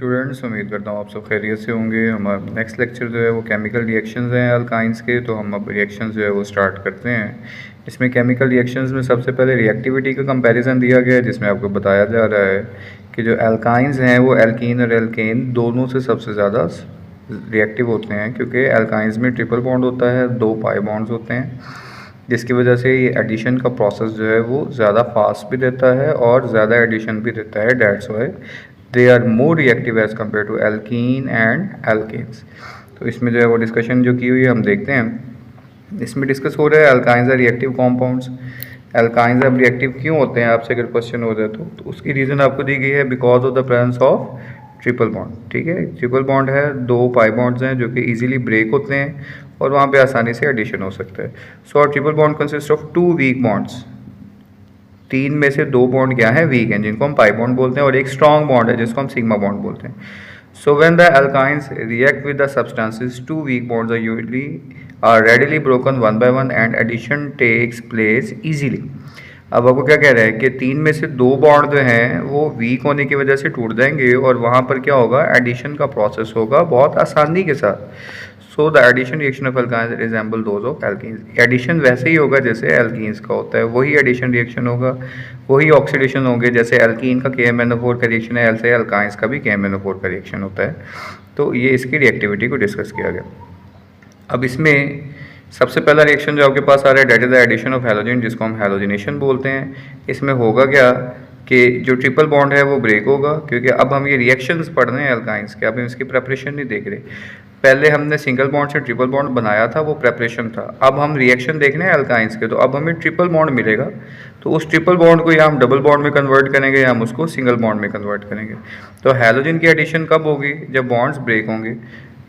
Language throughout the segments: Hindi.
स्टूडेंट्स, उम्मीद करता हूँ आप सब खैरियत से होंगे। हमारा नेक्स्ट लेक्चर जो है वो केमिकल रिएक्शंस हैं अल्काइंस के। तो हम अब रिएक्शंस जो है वो स्टार्ट करते हैं। इसमें केमिकल रिएक्शंस में सबसे पहले रिएक्टिविटी का कंपैरिजन दिया गया है, जिसमें आपको बताया जा रहा है कि जो अल्काइंस हैं वो एल्कीन और एल्केन दोनों से सबसे ज़्यादा रिएक्टिव होते हैं, क्योंकि अल्काइंस में ट्रिपल बॉन्ड होता है, 2 पाई बॉन्ड्स होते हैं, जिसकी वजह से ये एडिशन का प्रोसेस जो है वो ज़्यादा फास्ट भी देता है और ज़्यादा एडिशन भी देता है। That's why they are more reactive as compared to alkene and alkenes. तो इसमें जो है वो डिस्कशन जो की हुई है हम देखते हैं। इसमें डिस्कस हो रहा है alkynes are reactive compounds. Alkynes अब रिएक्टिव क्यों होते हैं, आपसे अगर क्वेश्चन हो जाए तो उसकी रीज़न आपको दी गई है, because of the presence of triple bond. ठीक है, ट्रिपल बॉन्ड है, 2 पाई बॉन्ड्स हैं जो कि इजीली ब्रेक होते हैं और वहाँ पे आसानी से एडिशन हो सकता है। So triple bond consist of 2 weak bonds. 3 में से 2 बॉन्ड क्या है, वीक हैं, जिनको हम पाई बॉन्ड बोलते हैं, और एक स्ट्रॉन्ग बॉन्ड है जिसको हम सिग्मा बॉन्ड बोलते हैं। So when the alkynes react with the substances, 2 weak bonds are readily broken one by one and addition takes place easily. अब आपको क्या कह रहा है कि 3 में से 2 बॉन्ड जो हैं वो वीक होने की वजह से टूट जाएंगे और वहाँ पर क्या होगा, एडिशन का प्रोसेस होगा बहुत आसानी के साथ। So the addition reaction of alkynes resemble those of alkenes. Addition वैसे ही होगा जैसे एल्कीन्स का होता है, वही एडिशन रिएक्शन होगा, वही ऑक्सीडेशन होंगे। जैसे एल्कीन का KMnO4 का रिएक्शन है, ऐसे एल्काइंस का भी KMnO4 का रिएक्शन होता है। तो ये इसकी रिएक्टिविटी को डिस्कस किया गया। अब इसमें सबसे पहला रिएक्शन जो आपके पास आ रहा है, that is the addition of halogen, जिसको हम हैलोजिनेशन बोलते हैं। इसमें होगा क्या कि जो ट्रिपल बॉन्ड है वो ब्रेक होगा, क्योंकि अब हम ये रिएक्शंस पढ़ रहे हैं अल्काइंस के, अब हम इसकी प्रेपरेशन नहीं देख रहे। पहले हमने सिंगल बॉन्ड से ट्रिपल बॉन्ड बनाया था, वो प्रेपरेशन था। अब हम रिएक्शन देख रहे हैं अल्काइंस के, तो अब हमें ट्रिपल बॉन्ड मिलेगा। तो उस ट्रिपल बॉन्ड को या हम डबल बॉन्ड में कन्वर्ट करेंगे या हम उसको सिंगल बॉन्ड में कन्वर्ट करेंगे। तो हैलोजन की एडिशन कब होगी, जब बॉन्ड्स ब्रेक होंगे।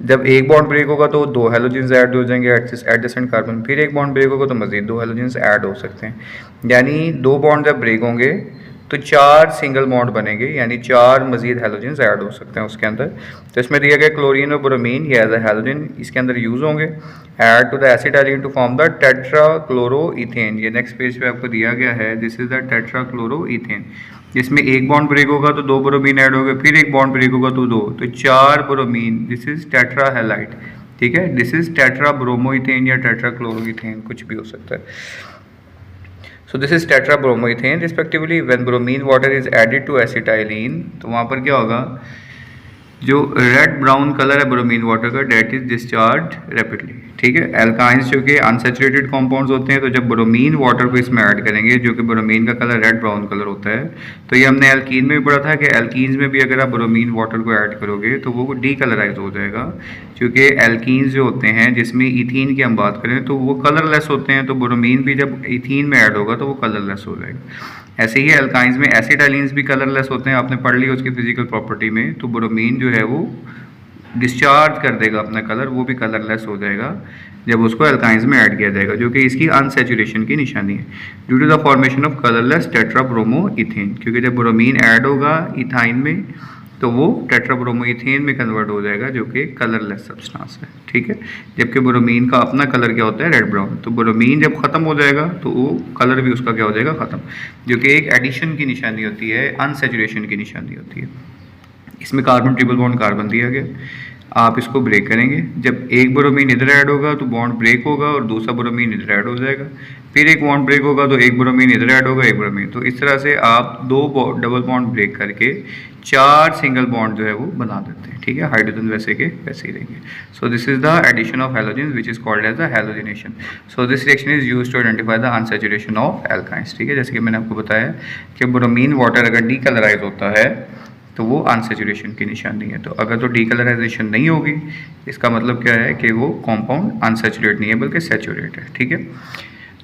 जब एक बॉन्ड ब्रेक होगा तो 2 हैलोजेंस ऐड हो जाएंगे एडजेसेंट कार्बन, फिर एक बॉन्ड ब्रेक होगा तो मजीद 2 हैलोजेंस ऐड हो सकते हैं। यानी 2 बॉन्ड जब ब्रेक होंगे तो 4 सिंगल बॉन्ड बनेंगे, यानी 4 मजीद हैलोजेंस ऐड हो सकते हैं उसके अंदर। तो इसमें दिया गया क्लोरीन और ब्रोमीन, ये एज ए हैलोजन इसके अंदर यूज़ होंगे। Add to the acetylene to form the tetrachloroethane. ये नेक्स्ट पेज पे आपको दिया गया है, दिस इज द टेट्राक्लोरोइथेन। जिसमें एक बॉन्ड ब्रेक होगा तो 2 ब्रोमीन ऐड होंगे, फिर एक बॉन्ड ब्रेक होगा तो 2, तो 4 ब्रोमीन। This is टेट्राहेलाइट। ठीक है, दिस इज टेट्रा ब्रोमोइथेन या टेट्राक्लोरोइथेन, कुछ भी हो सकता है। So this is tetrabromoethane respectively. When bromine water is added to acetylene, तो वहाँ पर क्या होगा, जो रेड ब्राउन कलर है ब्रोमीन वाटर का, डेट इज डिस्चार्ज रैपिडली। ठीक है, एल्काइंस जो कि अनसेचुरेटेड कंपाउंड्स होते हैं, तो जब ब्रोमीन वाटर को इसमें ऐड करेंगे, जो कि ब्रोमीन का कलर रेड ब्राउन कलर होता है, तो ये हमने एल्कीन में भी पढ़ा था कि एल्कीन्स में भी अगर आप ब्रोमीन वाटर को ऐड करोगे तो वो डीकलराइज हो जाएगा। क्योंकि एल्कीन्स जो होते हैं, जिसमें इथीन की हम बात करें, तो वो कलरलेस होते हैं, तो ब्रोमीन भी जब इथीन में ऐड होगा तो वो कलरलेस हो जाएगा। ऐसे ही एल्काइंस में एसिटाइलिन्स भी कलरलेस होते हैं, आपने पढ़ लिया उसकी फिजिकल प्रॉपर्टी में। तो ब्रोमीन जो है वो डिस्चार्ज कर देगा अपना कलर, वो भी कलरलेस हो जाएगा जब उसको एल्काइंस में ऐड किया जाएगा, जो कि इसकी अनसेचुरेशन की निशानी है। Due to the formation of colourless tetrabromoethane, क्योंकि जब ब्रोमीन ऐड होगा इथाइन में तो वो टेट्राब्रोमोइथेन में कन्वर्ट हो जाएगा, जो कि कलरलेस सब्सटेंस है। ठीक है, जबकि ब्रोमीन का अपना कलर क्या होता है, रेड ब्राउन। तो ब्रोमीन जब खत्म हो जाएगा तो वो कलर भी उसका क्या हो जाएगा, खत्म, जो कि एक एडिशन की निशानी होती है, अनसेचुरेशन की निशानी होती है। इसमें कार्बन ट्रिपल बॉन्ड कार्बन दिया गया, आप इसको ब्रेक करेंगे। जब एक ब्रोमीन इधर ऐड होगा तो बॉन्ड ब्रेक होगा और दूसरा ब्रोमीन इधर ऐड हो जाएगा, फिर एक बॉन्ड ब्रेक होगा तो एक ब्रोमीन इधर ऐड होगा, एक ब्रोमीन। तो इस तरह से आप 2 डबल बॉन्ड ब्रेक करके 4 सिंगल बॉन्ड जो है वो बना देते हैं। ठीक है, हाइड्रोजन वैसे के वैसे ही रहेंगे। So this is the addition of halogens which is called as the halogenation. So this reaction is used to identify the unsaturation of alkynes. ठीक है, जैसे कि मैंने आपको बताया कि ब्रोमीन वाटर अगर डीकलराइज होता है तो वो अनसेचुरेशन की निशानी है। तो अगर तो डीकलराइजेशन नहीं होगी, इसका मतलब क्या है कि वो कंपाउंड अनसेचुरेट नहीं है बल्कि सेचुरेट है। ठीक है,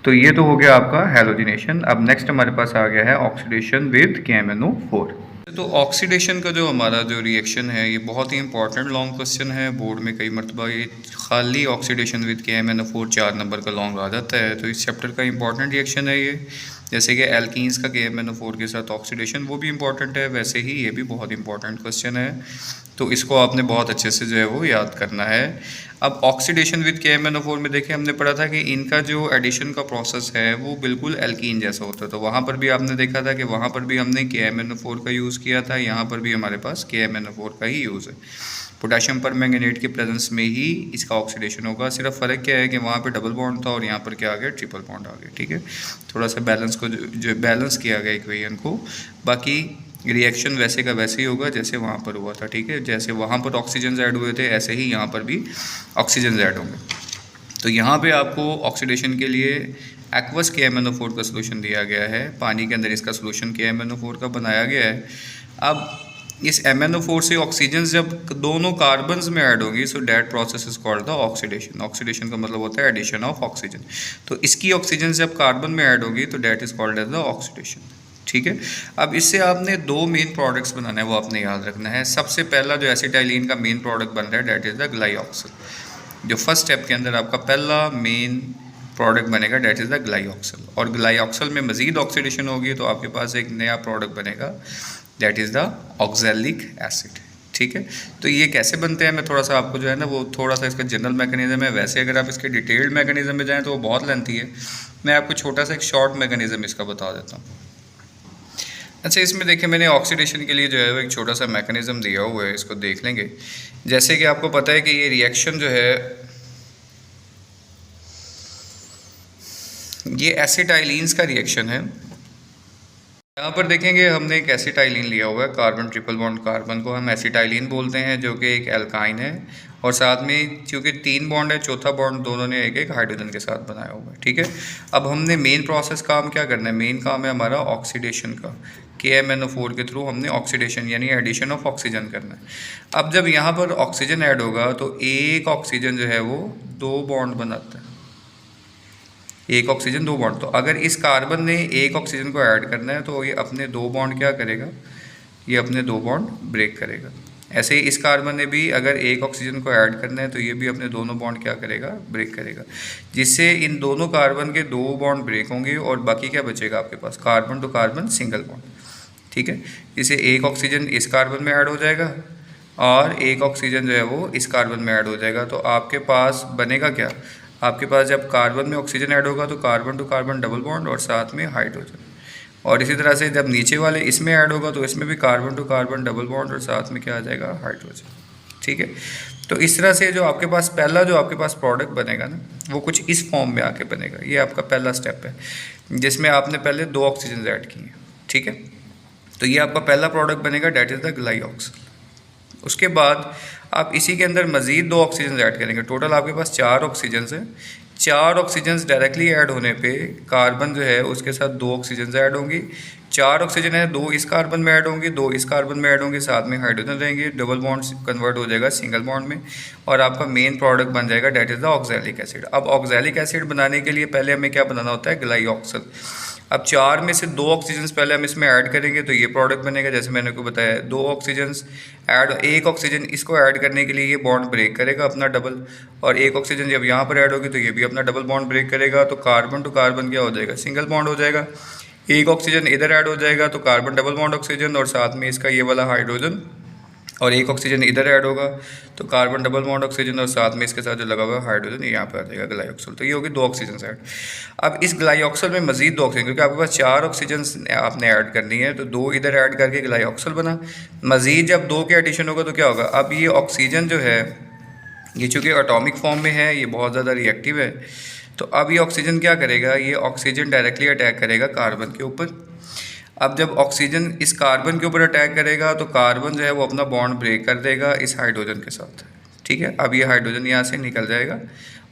तो ये तो हो गया आपका हैलोजिनेशन। अब नेक्स्ट हमारे पास आ गया है ऑक्सीडेशन विद KMnO4। तो ऑक्सीडेशन का जो हमारा जो रिएक्शन है, ये बहुत ही इंपॉर्टेंट लॉन्ग क्वेश्चन है। बोर्ड में कई मरतबा ये खाली ऑक्सीडेशन विद KMnO4 4 नंबर का लॉन्ग आ जाता है। तो इस चैप्टर का इंपॉर्टेंट रिएक्शन है ये। जैसे कि एल्कीन्स का KMnO4 के साथ ऑक्सीडेशन, वो भी इंपॉर्टेंट है, वैसे ही ये भी बहुत इंपॉर्टेंट क्वेश्चन है, तो इसको आपने बहुत अच्छे से जो है वो याद करना है। अब ऑक्सीडेशन विद KMnO4 में देखिए हमने पढ़ा था कि इनका जो एडिशन का प्रोसेस है वो बिल्कुल एल्कीन जैसा होता है, तो वहाँ पर भी आपने देखा था कि वहाँ पर भी हमने KMnO4 का यूज़ किया था, यहाँ पर भी हमारे पास KMnO4 का ही यूज़ है। पोटेशियम पर मैंगनेट के प्रेजेंस में ही इसका ऑक्सीडेशन होगा, सिर्फ फ़र्क क्या है कि वहाँ पे डबल बॉन्ड था और यहाँ पर क्या आ गया, ट्रिपल बॉन्ड आ गया। ठीक है, थोड़ा सा बैलेंस को जो बैलेंस किया गया इक्वेशन को, बाकी रिएक्शन वैसे का वैसे ही होगा जैसे वहाँ पर हुआ था। ठीक है, जैसे वहाँ पर ऑक्सीजन ऐड हुए थे ऐसे ही यहाँ पर भी ऑक्सीजन ऐड होंगे। तो यहाँ पे आपको ऑक्सीडेशन के लिए एक्वस KMnO4 का सोल्यूशन दिया गया है, पानी के अंदर इसका सोल्यूशन KMnO4 का बनाया गया है। अब इस MnO4 से ऑक्सीजन जब दोनों कार्बन्स में ऐड होगी, so that process is called the oxidation. Oxidation का मतलब होता है एडिशन ऑफ ऑक्सीजन, तो इसकी ऑक्सीजन जब कार्बन में ऐड होगी तो that is called as the oxidation. ठीक है, अब इससे आपने दो मेन प्रोडक्ट्स बनाना है, वो आपने याद रखना है। सबसे पहला जो एसिटाइलिन का मेन प्रोडक्ट बन रहा है डैट इज द ग्लाइऑक्सल। जो फर्स्ट स्टेप के अंदर आपका पहला मेन प्रोडक्ट बनेगा डैट इज़ द ग्लाइऑक्सल, और ग्लाइऑक्सल में मज़ीद ऑक्सीडेशन होगी तो आपके पास एक नया प्रोडक्ट बनेगा that is the oxalic acid. ठीक है, तो ये कैसे बनते हैं मैं थोड़ा सा आपको जो है ना वो थोड़ा सा इसका जनरल मैकेनिज्म है, वैसे अगर आप इसके डिटेल्ड मैकेनिज्म में जाएँ तो वो बहुत लेंथी है, मैं आपको छोटा सा एक शॉर्ट मैकेनिज्म इसका बता देता हूँ। अच्छा, इसमें देखिए मैंने ऑक्सीडेशन के लिए जो है वो एक छोटा सा मैकेनिज्म दिया हुआ है, इसको देख लेंगे। जैसे कि आपको पता है कि ये रिएक्शन जो है ये एसिटाइलिन्स का रिएक्शन है। यहाँ पर देखेंगे हमने एक एसिटाइलिन लिया हुआ है, कार्बन ट्रिपल बॉन्ड कार्बन को हम एसिटाइलिन बोलते हैं, जो कि एक एल्काइन है, और साथ में चूँकि 3 बॉन्ड है, चौथा बॉन्ड दोनों ने एक एक हाइड्रोजन के साथ बनाया हुआ है। ठीक है, अब हमने मेन प्रोसेस काम क्या करना है, मेन काम है हमारा ऑक्सीडेशन का। KMnO4 के थ्रू हमने ऑक्सीडेशन यानी एडिशन ऑफ ऑक्सीजन करना है। अब जब यहाँ पर ऑक्सीजन ऐड होगा तो एक ऑक्सीजन जो है वो 2 बॉन्ड बनाता है, एक ऑक्सीजन 2 बॉन्ड। तो अगर इस कार्बन ने एक ऑक्सीजन को ऐड करना है तो ये अपने 2 बॉन्ड क्या करेगा, ये अपने 2 बॉन्ड ब्रेक करेगा। ऐसे ही इस कार्बन ने भी अगर एक ऑक्सीजन को ऐड करना है तो ये भी अपने दोनों बॉन्ड क्या करेगा, ब्रेक करेगा, जिससे इन दोनों कार्बन के 2 बॉन्ड ब्रेक होंगे और बाकी क्या बचेगा आपके पास, carbon to carbon single bond. ठीक है, इसे एक ऑक्सीजन इस कार्बन में ऐड हो जाएगा और एक ऑक्सीजन जो है वो इस कार्बन में ऐड हो जाएगा, तो आपके पास बनेगा क्या, आपके पास जब कार्बन में ऑक्सीजन ऐड होगा तो carbon to carbon double bond और साथ में हाइड्रोजन, और इसी तरह से जब नीचे वाले इसमें ऐड होगा तो इसमें भी carbon to carbon double bond और साथ में क्या आ जाएगा, हाइड्रोजन। ठीक है, तो इस तरह से जो आपके पास पहला जो आपके पास प्रोडक्ट बनेगा ना वो कुछ इस फॉर्म में आके बनेगा। ये आपका पहला स्टेप है जिसमें आपने पहले 2 ऑक्सीजन ऐड किए हैं। ठीक है, तो ये आपका पहला प्रोडक्ट बनेगा डैट इज़ द ग्लाइऑक्सल। उसके बाद आप इसी के अंदर मज़ीद 2 ऑक्सीजन ऐड करेंगे, टोटल आपके पास 4 ऑक्सीजन है। 4 ऑक्सीजन डायरेक्टली ऐड होने पे कार्बन जो है उसके साथ 2 ऑक्सीजन ऐड होंगी। 4 ऑक्सीजन है, 2 इस कार्बन में ऐड होंगे, 2 इस कार्बन में ऐड होंगे, साथ में हाइड्रोजन रहेंगे, डबल बॉन्ड कन्वर्ट हो जाएगा सिंगल बॉन्ड में और आपका मेन प्रोडक्ट बन जाएगा that is the oxalic acid. अब ऑक्सैलिक एसिड बनाने के लिए पहले हमें क्या बनाना होता है, ग्लाइऑक्सल। अब 4 में से 2 ऑक्सीजन पहले हम इसमें ऐड करेंगे तो ये प्रोडक्ट बनेगा, जैसे मैंने को बताया 2 ऑक्सीजन ऐड, एक ऑक्सीजन इसको ऐड करने के लिए ये बॉन्ड ब्रेक करेगा अपना डबल, और एक ऑक्सीजन जब यहाँ पर ऐड होगी तो ये भी अपना डबल बॉन्ड ब्रेक करेगा, तो कार्बन टू कार्बन क्या हो जाएगा, सिंगल बॉन्ड हो जाएगा। एक ऑक्सीजन इधर ऐड हो जाएगा तो कार्बन डबल बॉन्ड ऑक्सीजन और साथ में इसका ये वाला हाइड्रोजन, और एक ऑक्सीजन इधर ऐड होगा तो कार्बन डबल बॉन्ड ऑक्सीजन और साथ में इसके साथ जो लगा हुआ है हाइड्रोजन यहाँ पे आ जाएगा ग्लाइऑक्सल। तो ये होगी 2 ऑक्सीजन ऐड। अब इस ग्लाइऑक्सल में मजीद 2 ऑक्सीजन, क्योंकि आपके पास 4 ऑक्सीजन आपने ऐड करनी है तो 2 इधर ऐड करके ग्लाइऑक्सल बना। मजीद जब 2 के एडिशन होगा तो क्या होगा, अब ये ऑक्सीजन जो है ये चूँकि एटॉमिक फॉर्म में है, ये बहुत ज़्यादा रिएक्टिव है, तो अब ये ऑक्सीजन क्या करेगा, ये ऑक्सीजन डायरेक्टली अटैक करेगा कार्बन के ऊपर। अब जब ऑक्सीजन इस कार्बन के ऊपर अटैक करेगा तो कार्बन जो है वो अपना बॉन्ड ब्रेक कर देगा इस हाइड्रोजन के साथ। ठीक है, अब ये हाइड्रोजन यहाँ से निकल जाएगा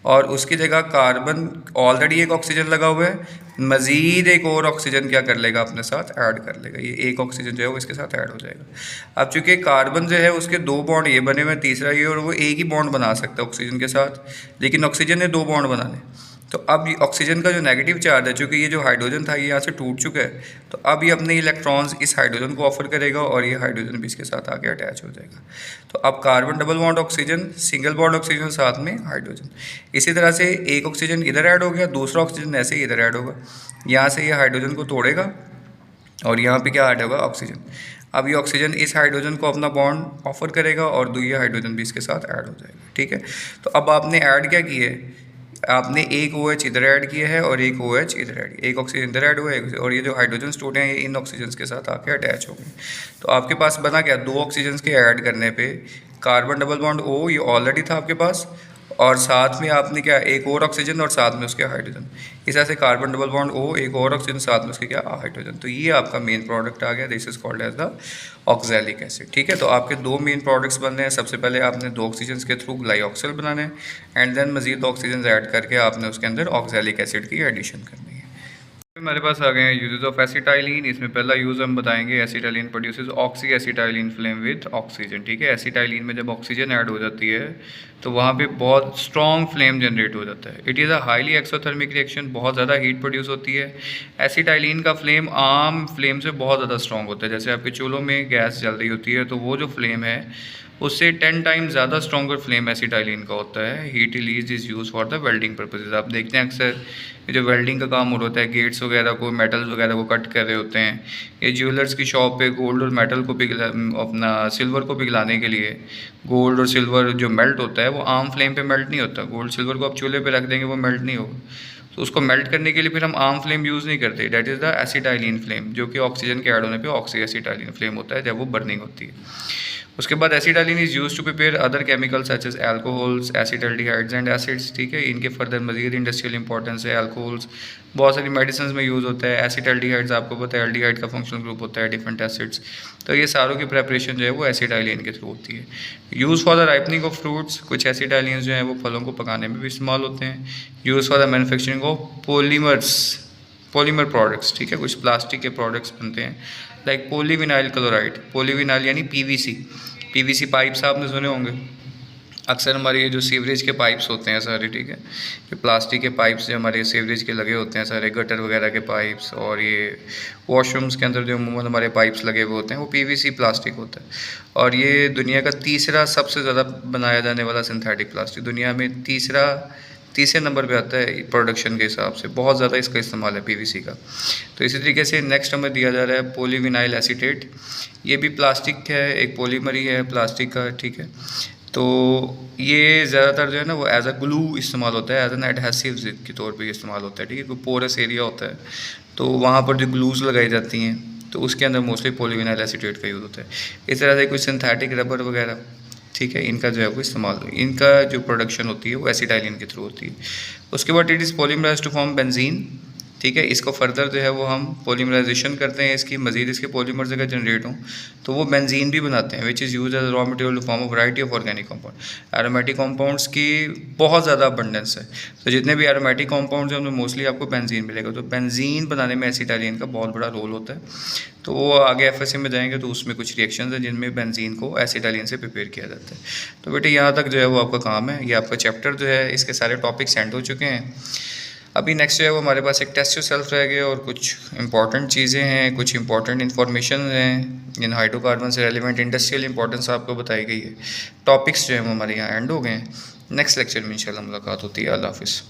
और उसकी जगह कार्बन ऑलरेडी एक ऑक्सीजन लगा हुआ है, मज़ीद एक और ऑक्सीजन क्या कर लेगा, अपने साथ ऐड कर लेगा, ये एक ऑक्सीजन जो है वो इसके साथ ऐड हो जाएगा। अब चूँकि कार्बन जो है उसके 2 बॉन्ड ये बने हुए, तीसरा ये, और वो एक ही बॉन्ड बना सकता है ऑक्सीजन के साथ, लेकिन ऑक्सीजन ने 2 बॉन्ड बनाने, तो अब ये ऑक्सीजन का जो नेगेटिव चार्ज है, चूँकि ये जो हाइड्रोजन था ये यहाँ से टूट चुका है, तो अब ये अपने इलेक्ट्रॉन्स इस हाइड्रोजन को ऑफर करेगा और ये हाइड्रोजन भी इसके साथ आके अटैच हो जाएगा। तो अब carbon double bond oxygen, single bond oxygen, साथ में हाइड्रोजन। इसी तरह से एक ऑक्सीजन इधर ऐड हो गया, दूसरा ऑक्सीजन ऐसे ही इधर ऐड होगा, यहाँ से ये हाइड्रोजन को तोड़ेगा और यहाँ पे क्या ऐड होगा, ऑक्सीजन। अब ये ऑक्सीजन इस हाइड्रोजन को अपना बॉन्ड ऑफर करेगा और ये हाइड्रोजन भी इसके साथ ऐड हो जाएगा, ठीक है। तो अब आपने ऐड क्या किया है, आपने एक OH इधर ऐड किया है और एक OH इधर ऐड, एक ऑक्सीजन इधर ऐड हुआ है और ये जो हाइड्रोजन टूटे हैं ये इन ऑक्सीजन के साथ आके अटैच हो गए। तो आपके पास बना क्या, दो ऑक्सीजन के ऐड करने पे कार्बन डबल बॉन्ड O ये ऑलरेडी था आपके पास, और साथ में आपने क्या, एक और ऑक्सीजन और साथ में उसके हाइड्रोजन। इस तरह से कार्बन डबल बॉन्ड O, एक और ऑक्सीजन, साथ में उसके क्या, हाइड्रोजन। तो ये आपका मेन प्रोडक्ट आ गया, this is called as the oxalic acid, ठीक है। तो आपके दो मेन प्रोडक्ट्स बन रहे हैं। सबसे पहले आपने दो ऑक्सीजन के थ्रू ग्लाइऑक्सिल बनाना है एंड देन मजीद ऑक्सीजन ऐड करके आपने उसके अंदर ऑक्सैलिक एसिड की एडिशन करनी है। हमारे पास आ गए हैं यूजेस ऑफ एसिटाइलिन। इसमें पहला यूज़ हम बताएंगे, acetylene produces oxy acetylene flame with oxygen, ठीक है। एसिटाइलिन में जब ऑक्सीजन ऐड हो जाती है तो वहाँ पे बहुत स्ट्रॉन्ग फ्लेम जनरेट हो जाता है। It is a highly exothermic reaction, बहुत ज़्यादा हीट प्रोड्यूस होती है। एसिटाइलिन का फ्लेम आम फ्लेम से बहुत ज़्यादा स्ट्रॉन्ग होता है। जैसे आपके चूल्हों में गैस जल रही होती है तो वो जो फ्लेम है उससे 10 टाइम ज़्यादा स्ट्रॉन्गर फ्लेम एसिटाइलिन का होता है। Heat release is use for the welding purposes. आप देखते हैं अक्सर ये जो वेल्डिंग का काम हो रहा है, गेट्स वगैरह को, मेटल्स वगैरह को कट कर रहे होते हैं, ये ज्वेलर्स की शॉप पे गोल्ड और मेटल को अपना सिल्वर को पिघलाने के लिए, गोल्ड और सिल्वर जो मेल्ट होता है वो आम फ्लेम पे मेल्ट नहीं होता। गोल्ड सिल्वर को आप चूल्हे पे रख देंगे वो मेल्ट नहीं होगा, तो उसको मेल्ट करने के लिए फिर हम आम फ्लेम यूज़ नहीं करते। That is the acetylene flame, जो कि ऑक्सीजन के ऐड होने पे ऑक्सी एसिटाइलिन फ्लेम होता है जब वो बर्निंग होती है। उसके बाद acetylene is use to prepare other chemicals such as alcohols, acetaldehydes and acids, ठीक है। इनके फर्दर मजीद इंडस्ट्रियल इंपॉर्टेंस है। एल्कोहल्स बहुत सारी मेडिसिन में यूज़ होता है। एसिटाल्डिहाइड्स आपको पता है एल्डिहाइड का फंक्शनल ग्रुप होता है, डिफरेंट एसिड्स। तो ये सारों की प्रेपरेशन जो है वो एसिटाइलिन के थ्रू होती है। Use for the ripening of fruits, कुछ एसिटाइलिन जो है वो फलों को पकाने में भी इस्तेमाल होते हैं। Use for the manufacturing of polymer products, ठीक है। कुछ प्लास्टिक के प्रोडक्ट्स बनते हैं लाइक पॉलीविनाइल क्लोराइड, पॉलीविनाइल यानी पीवीसी पाइप्स आपने सुने होंगे। अक्सर हमारे ये जो सीवरेज के पाइप्स होते हैं सारे, ठीक है, ये प्लास्टिक के पाइप्स जो हमारे सीवरेज के लगे होते हैं सारे, गटर वगैरह के पाइप्स, और ये वॉशरूम्स के अंदर जो अमूमन हमारे पाइप्स लगे हुए होते हैं वो पीवीसी प्लास्टिक होता है। और ये दुनिया का तीसरा सबसे ज़्यादा बनाया जाने वाला सिंथेटिक प्लास्टिक, दुनिया में तीसरे नंबर पे आता है प्रोडक्शन के हिसाब से। बहुत ज़्यादा इसका इस्तेमाल है पीवीसी का। तो इसी तरीके से नेक्स्ट हमें दिया जा रहा है पॉलीविनाइल एसीटेट। ये भी प्लास्टिक है, एक पॉलीमर ही है प्लास्टिक का, ठीक है। तो ये ज़्यादातर जो है ना वो एज अ ग्लू इस्तेमाल होता है, एज एन एडहेसिव के तौर पे इस्तेमाल होता है, ठीक है। कोई पोरस एरिया होता है तो वहाँ पर जो ग्लूज लगाई जाती हैं तो उसके अंदर मोस्टली पॉलीविनाइल एसीटेट का यूज़ होता है। इस तरह से कुछ सिंथेटिक रबर वगैरह, ठीक है, इनका जो है वो इस्तेमाल, इनका जो प्रोडक्शन होती है वो एसिटाइलिन के थ्रू होती है। उसके बाद it is polymerise to form benzene, ठीक है। इसको फर्दर जो है वो हम पॉलीमराइजेशन करते हैं, इसकी मजीद इसके पॉलीमर्स अगर जनरेट हों तो वो बेंजीन भी बनाते हैं, which is use as raw material to form a variety of organic compound. Aromatic compounds की बहुत ज़्यादा अबंडेंस है, तो जितने भी एरोमेटिक कंपाउंड्स हैं उनमें मोस्टली आपको बेंजीन मिलेगा। तो बेंजीन बनाने में एसिटाइलिन का बहुत बड़ा रोल होता है। तो वो आगे FSM में जाएंगे तो उसमें कुछ रिएक्शंस हैं जिनमें बेंजीन को एसिटाइलिन से प्रिपेयर किया जाता है। तो बेटे यहाँ तक जो है वो आपका काम है। ये आपका चैप्टर जो है इसके सारे टॉपिक्स सेंड हो चुके हैं। अभी नेक्स्ट जो है वो हमारे पास एक टेस्ट योरसेल्फ रह गया और कुछ इंपॉर्टेंट चीज़ें हैं, कुछ इंपॉर्टेंट इन्फॉर्मेशन हैं इन हाइड्रोकार्बन से रेलिवेंट इंडस्ट्रियल इंपॉर्टेंस आपको बताई गई है। टॉपिक्स जो है वो हमारे यहाँ एंड हो गए हैं। नेक्स्ट लेक्चर में इंशाल्लाह मुलाकात होती है। अल्लाह हाफिज़।